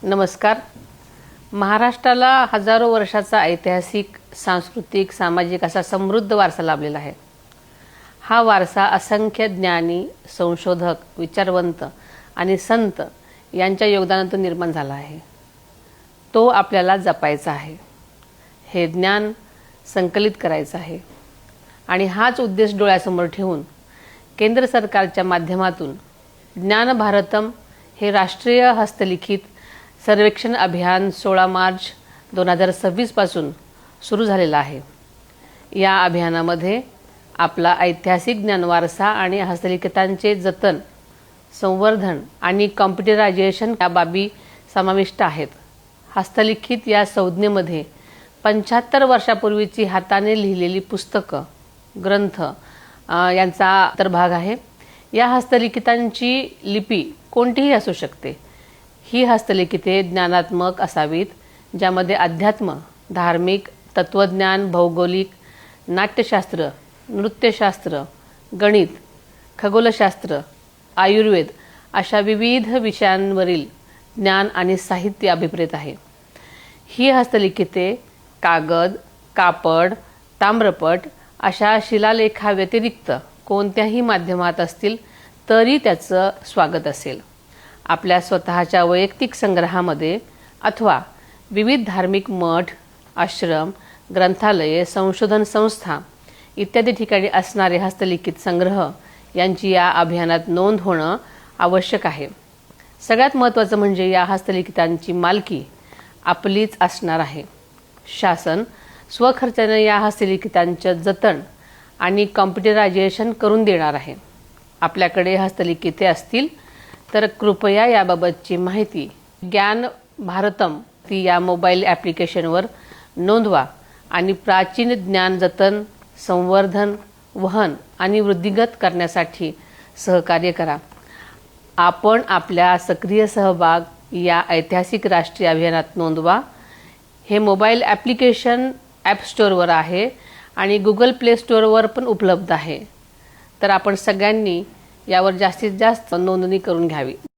नमस्कार। महाराष्ट्राला हजारो वर्षाचा ऐतिहासिक, सांस्कृतिक, सामाजिक असा समृद्ध वारसा लाभलेला आहे। हा वारसा असंख्य ज्ञानी, संशोधक, विचारवंत आणि संत यांच्या योगदानातून निर्माण झाला आहे। तो आपल्याला जपायचा आहे, हे ज्ञान संकलित करायचं आहे आणि हाच उद्देश डोळ्यासमोर ठेवून केंद्र सरकारच्या माध्यमातून ज्ञान भारतम हे राष्ट्रीय हस्तलिखित सर्वेक्षण अभियान 16 मार्च 2026 पासून सुरू झालेलं आहे। या अभियानामध्ये आपला ऐतिहासिक ज्ञानवारसा आणि हस्तलिखितांचे जतन, संवर्धन आणि कॉम्प्युटरायझेशन या बाबी समाविष्ट आहेत। हस्तलिखित या संज्ञेमध्ये 75 वर्षापूर्वीची हाताने लिहिलेली पुस्तकं, ग्रंथ यांचा अंतर्भाग आहे। या हस्तलिखितांची लिपी कोणतीही असू शकते। ही हस्तलिखिते ज्ञानात्मक असावीत, ज्यामध्ये अध्यात्म, धार्मिक, तत्वज्ञान, भौगोलिक, नाट्यशास्त्र, नृत्यशास्त्र, गणित, खगोलशास्त्र, आयुर्वेद अशा विविध विषयांवरील ज्ञान आणि साहित्य अभिप्रेत आहे। ही हस्तलिखिते कागद, कापड, ताम्रपट अशा शिलालेखाव्यतिरिक्त कोणत्याही माध्यमात असतील तरी त्याचं स्वागत असेल। आपल्या स्वतःच्या वैयक्तिक संग्रहामध्ये अथवा विविध धार्मिक मठ, आश्रम, ग्रंथालये, संशोधन संस्था इत्यादी ठिकाणी असणारे हस्तलिखित संग्रह यांची या अभियानात नोंद होणं आवश्यक आहे। सगळ्यात महत्त्वाचं म्हणजे या हस्तलिखितांची मालकी आपलीच असणार आहे। शासन स्वखर्चाने या हस्तलिखितांचं जतन आणि कॉम्प्युटरायझेशन करून देणार आहे। आपल्याकडे हस्तलिखिते असतील तर कृपया याबाबतची माहिती ज्ञान भारतम या मोबाईल ॲप्लिकेशनवर नोंदवा आणि प्राचीन ज्ञान जतन, संवर्धन, वहन आणि वृद्धिंगत करण्यासाठी सहकार्य करा। आपण आपल्या सक्रिय सहभाग या ऐतिहासिक राष्ट्रीय अभियानात नोंदवा। हे मोबाईल ॲप्लिकेशन ॲप स्टोअरवर आहे आणि गुगल प्ले स्टोअरवर पण उपलब्ध आहे। तर आपण सगळ्यांनी यावर जास्तीत जास्त नोंदणी करून घ्यावी।